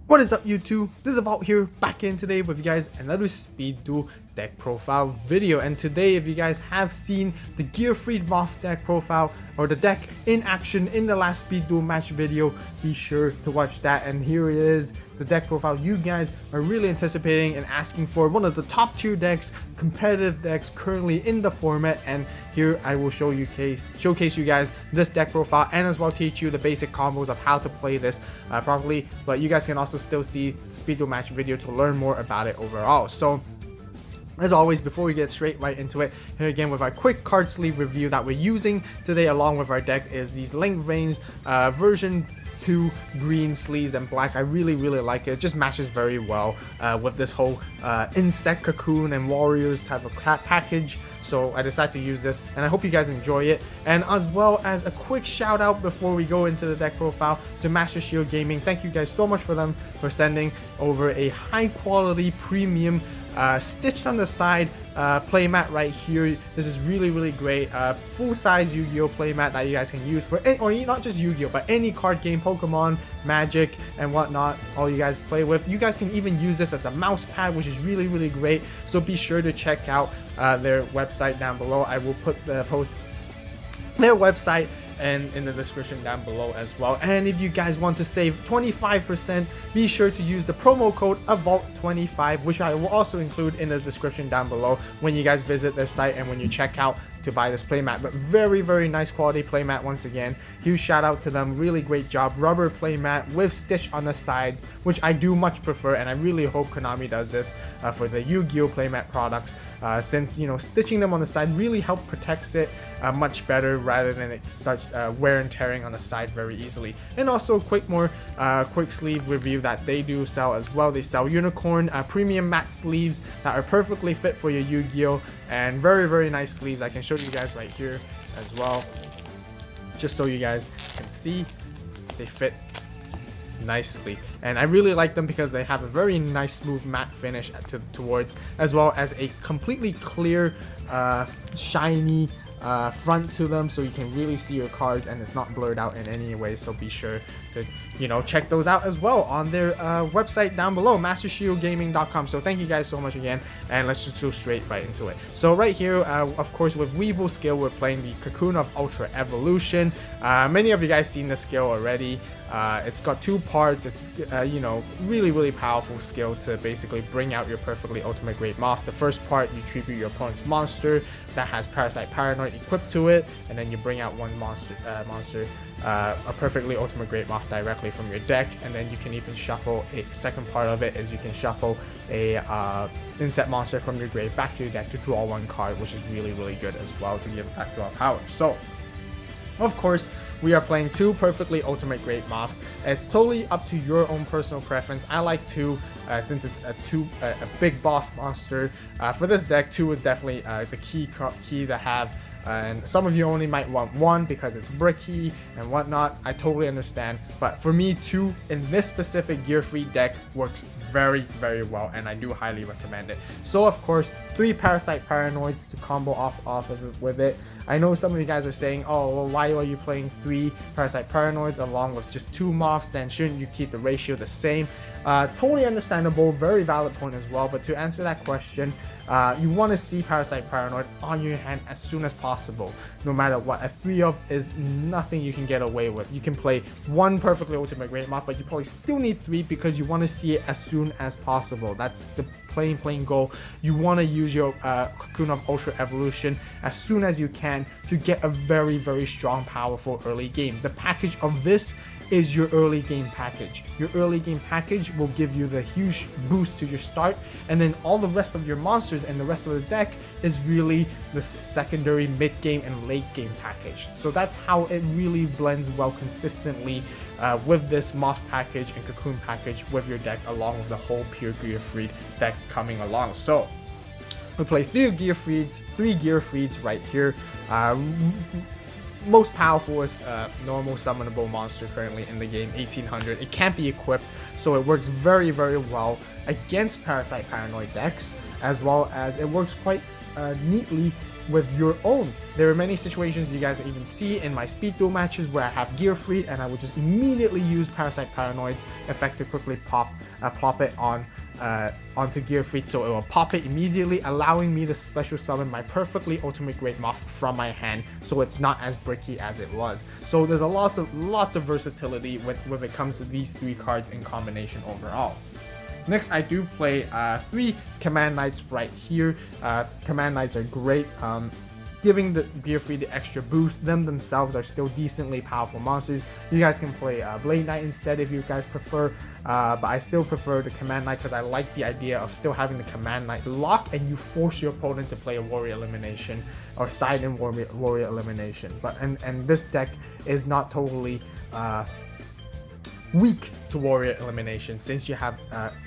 What is up YouTube? This is AVAULT here, back in today with you guys another Speed Duel deck profile video. And today, if you guys have seen the Gearfried Moth deck profile or the deck in action in the last Speed Duel match video, be sure to watch that. And here it is, the deck profile you guys are really anticipating and asking for, one of the top tier decks, competitive decks currently in the format. And here I will showcase you guys this deck profile and as well teach you the basic combos of how to play this properly. But you guys can also still see the Speed Duel match video to learn more about it overall. So as always, before we get straight right into it, here again with our quick card sleeve review that we're using today along with our deck is these Link Range version 2 green sleeves and black. I really like it. It just matches very well with this whole insect cocoon and warriors type of package. So I decided to use this and I hope you guys enjoy it. And as well as a quick shout out before we go into the deck profile to Master Shield Gaming. Thank you guys so much for them for sending over a high quality premium stitched on the side playmat right here. This is really great. Full-size Yu-Gi-Oh playmat that you guys can use for or not just Yu-Gi-Oh but any card game, Pokemon, Magic and whatnot, all you guys play with. You guys can even use this as a mouse pad, which is really great. So be sure to check out their website down below. I will put the post their website and in the description down below as well. And if you guys want to save 25%, be sure to use the promo code AVAULT25, which I will also include in the description down below when you guys visit their site and when you check out to buy this playmat. But very nice quality playmat once again. Huge shout out to them. Really great job. Rubber playmat with stitch on the sides, which I do much prefer, and I really hope Konami does this for the Yu-Gi-Oh playmat products, since you know stitching them on the side really help protects it much better rather than it starts wear and tearing on the side very easily. And also quick sleeve review that they do sell as well. They sell unicorn premium matte sleeves that are perfectly fit for your Yu-Gi-Oh, and very nice sleeves. I can show you guys right here as well, just so you guys can see they fit nicely. And I really like them because they have a very nice smooth matte finish towards, as well as a completely clear shiny front to them, so you can really see your cards and it's not blurred out in any way. So be sure to check those out as well on their website down below, mastershieldgaming.com. So thank you guys so much again, and let's just go straight right into it. So right here, of course, with Weevil skill, we're playing the Cocoon of Ultra Evolution. Many of you guys seen the skill already. It's got two parts. It's really powerful skill to basically bring out your perfectly ultimate great moth. The first part, you tribute your opponent's monster that has Parasite Paranoid equipped to it, and then you bring out one monster, a perfectly ultimate great moth directly from your deck. And then you can even shuffle a second part of it, is you can shuffle a insect monster from your grave back to your deck to draw one card, which is really good as well to give that draw power. So of course, we are playing two perfectly ultimate great moths. It's totally up to your own personal preference. I like two since it's a big boss monster. For this deck, two is definitely the key to have. And some of you only might want one because it's bricky and whatnot. I totally understand. But for me, two in this specific Gearfried deck works very well, and I do highly recommend it. So of course, 3 Parasite Paranoids to combo off of it with it. I know some of you guys are saying, oh, well, why are you playing 3 Parasite Paranoids along with just 2 moths? Then shouldn't you keep the ratio the same? Totally understandable, very valid point as well. But to answer that question, you want to see Parasite Paranoid on your hand as soon as possible, no matter what. A 3 of is nothing you can get away with. You can play 1 perfectly ultimate great moth, but you probably still need 3 because you want to see it as soon as possible. That's the plain goal. You want to use your Cocoon of Ultra Evolution as soon as you can to get a very strong, powerful early game. The package of this is your early game package. Your early game package will give you the huge boost to your start, and then all the rest of your monsters and the rest of the deck is really the secondary, mid game and late game package. So that's how it really blends well consistently with this moth package and cocoon package with your deck, along with the whole pure Gearfried deck coming along. So we play 3 Gearfrieds right here. Most powerful is normal summonable monster currently in the game, 1800. It can't be equipped, so it works very well against Parasite Paranoid decks, as well as it works quite neatly with your own. There are many situations you guys even see in my speed duel matches where I have Gearfried and I would just immediately use Parasite Paranoid effect to quickly plop it onto Gearfried, so it will pop it immediately, allowing me to special summon my perfectly ultimate great Moth from my hand, so it's not as bricky as it was. So there's lots of versatility when it comes to these 3 cards in combination overall. Next, I do play 3 Command Knights right here. Command Knights are great, giving the Gearfried the extra boost. Them themselves are still decently powerful monsters. You guys can play Blade Knight instead if you guys prefer, but I still prefer the Command Knight because I like the idea of still having the Command Knight lock and you force your opponent to play a warrior elimination or side in warrior elimination. But and this deck is not totally weak to warrior elimination, since you have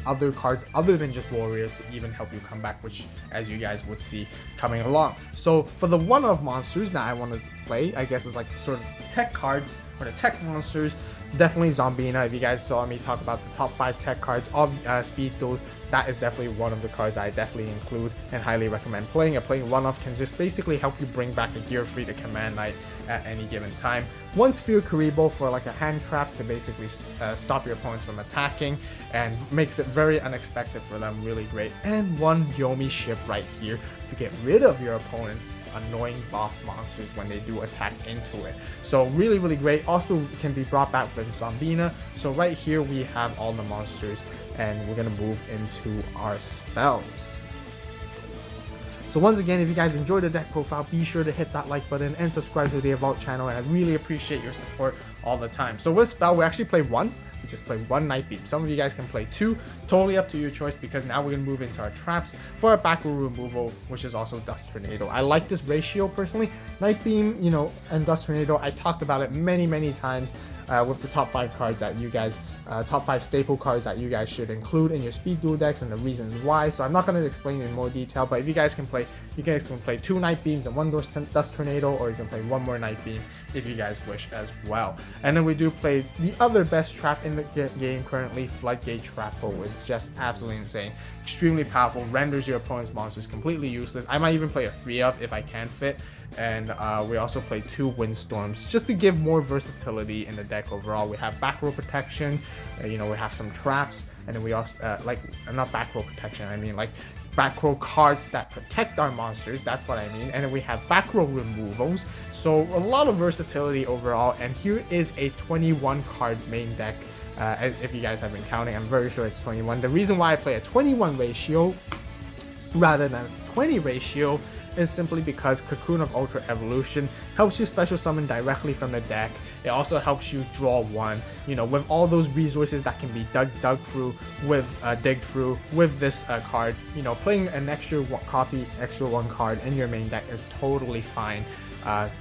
other cards other than just warriors to even help you come back, which as you guys would see coming along. So for the one-off monsters that I want to play, I guess is like sort of tech cards or the tech monsters, definitely Zombina. If you guys saw me talk about the top 5 tech cards of Speed Duel, that is definitely one of the cards I definitely include and highly recommend playing. A playing one-off can just basically help you bring back a Gearfried, a Command Knight at any given time. 1 Sphere Karibo for like a hand trap to basically stop your opponents from attacking and makes it very unexpected for them, really great. And 1 Yomi ship right here to get rid of your opponent's annoying boss monsters when they do attack into it. So really, really great. Also can be brought back with Zombina. So right here we have all the monsters and we're gonna move into our spells. So once again, if you guys enjoyed the deck profile, be sure to hit that like button and subscribe to the AVAULT channel, and I really appreciate your support all the time. So with spell, we actually play 1. We just play 1 Night Beam. Some of you guys can play 2, totally up to your choice, because now we're going to move into our traps for our back row removal, which is also Dust Tornado. I like this ratio personally. Night Beam, you know, and Dust Tornado, I talked about it many times with the top 5 cards that you guys, top 5 staple cards that you guys should include in your Speed Duel decks and the reasons why. So I'm not going to explain in more detail, but if you guys can play, you guys can play 2 Night Beams and 1 Dust Tornado, or you can play 1 more Night Beam if you guys wish as well. And then we do play the other best trap in the game currently, Floodgate Trap Hole. It's just absolutely insane, extremely powerful, renders your opponent's monsters completely useless. I might even play a 3 of if I can fit. And we also play 2 Windstorms just to give more versatility in the deck overall. We have back row protection, you know, we have some traps, and then we also not back row protection, I mean like back row cards that protect our monsters, that's what I mean. And then we have back row removals, so a lot of versatility overall. And here is a 21 card main deck. If you guys have been counting, I'm very sure it's 21. The reason why I play a 21 ratio rather than a 20 ratio is simply because Cocoon of Ultra Evolution helps you special summon directly from the deck. It also helps you draw 1, you know, with all those resources that can be dug through with digged through with this card. You know, playing an extra 1 card in your main deck is totally fine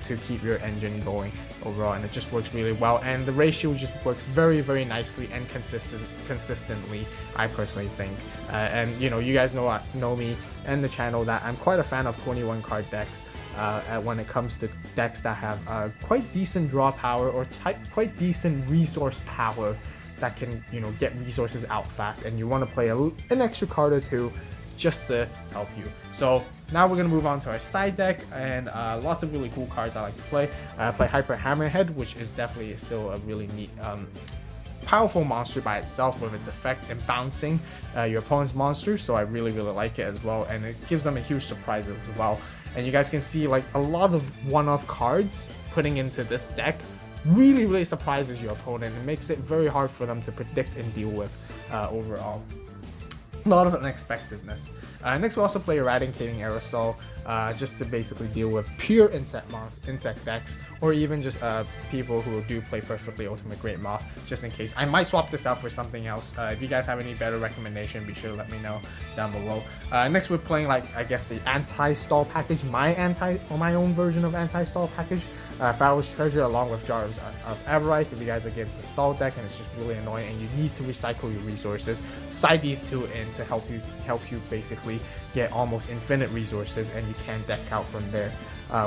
to keep your engine going overall, and it just works really well. And the ratio just works very nicely and consistently, I personally think. And you know, you guys know me and the channel that I'm quite a fan of 21 card decks when it comes to decks that have quite decent draw power or quite decent resource power that can, you know, get resources out fast, and you want to play an extra card or 2 just to help you. So now we're going to move on to our side deck, and lots of really cool cards I like to play. I play Hyper Hammerhead, which is definitely still a really neat, powerful monster by itself with its effect and bouncing your opponent's monster. So I really like it as well, and it gives them a huge surprise as well. And you guys can see like a lot of one-off cards putting into this deck really surprises your opponent. It makes it very hard for them to predict and deal with overall. A lot of unexpectedness. Next, we'll also play Eradicating Aerosol, just to basically deal with pure insect decks, or even just people who do play perfectly Ultimate Great Moth, just in case. I might swap this out for something else. If you guys have any better recommendation, be sure to let me know down below. Next, we're playing, like, I guess the anti-stall package, my own version of anti-stall package, Pharaoh's Treasure along with Jars of Avarice. If you guys are against a stall deck and it's just really annoying and you need to recycle your resources, side these 2 in to help you basically get almost infinite resources, and you can deck out from there,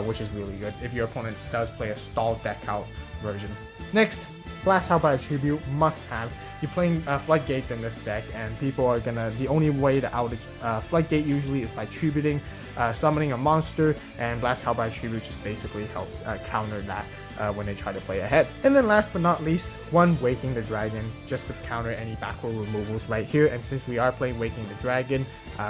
which is really good if your opponent does play a stall deck out version. Next, Blast Out by Tribute, must have. you're playing floodgates in this deck, and people are gonna, the only way to outage floodgate usually is by tributing, summoning a monster, and Blast Howl by Tribute just basically helps counter that when they try to play ahead. And then last but not least, one Waking the Dragon, just to counter any backward removals right here. And since we are playing Waking the Dragon,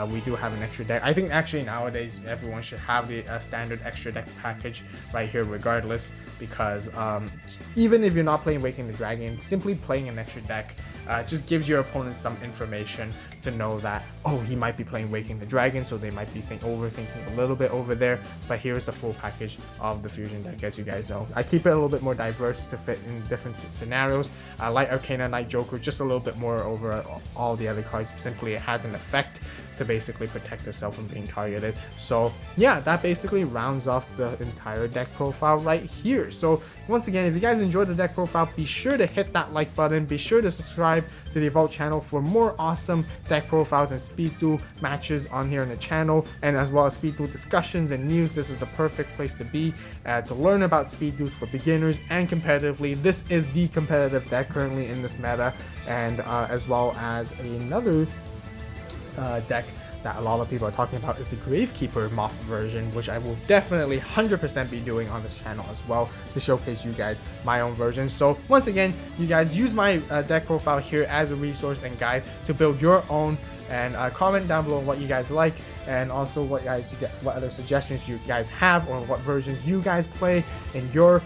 we do have an extra deck. I think actually nowadays everyone should have the standard extra deck package right here regardless, because even if you're not playing Waking the Dragon, simply playing an extra deck just gives your opponent some information to know that, oh, he might be playing Waking the Dragon, so they might be overthinking a little bit over there. But here's the full package of the fusion deck, as you guys know. I keep it a little bit more diverse to fit in different scenarios. Light Arcana, Night Joker, just a little bit more over all the other cards. Simply it has an effect to basically protect itself from being targeted. So yeah, that basically rounds off the entire deck profile right here. So once again, if you guys enjoyed the deck profile, be sure to hit that like button, be sure to subscribe to the AVAULT channel for more awesome deck profiles and Speed Duel matches on here on the channel, and as well as Speed Duel discussions and news. This is the perfect place to be to learn about Speed Duels for beginners and competitively. This is the competitive deck currently in this meta, and as well as another deck that a lot of people are talking about is the Gravekeeper Moth version, which I will definitely 100% be doing on this channel as well to showcase you guys my own version. So once again, you guys use my deck profile here as a resource and guide to build your own, and comment down below what you guys like, and also what other suggestions you guys have, or what versions you guys play in your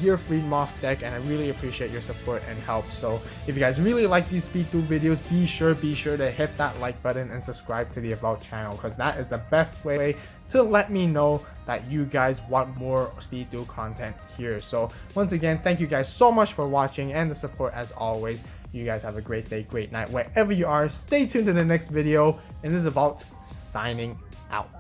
Gearfried Moth deck, and I really appreciate your support and help. So if you guys really like these Speed Duel videos, be sure to hit that like button and subscribe to the AVAULT channel, because that is the best way to let me know that you guys want more Speed Duel content here. So once again, thank you guys so much for watching and the support as always. You guys have a great day, great night, wherever you are. Stay tuned to the next video, and this is AVAULT signing out.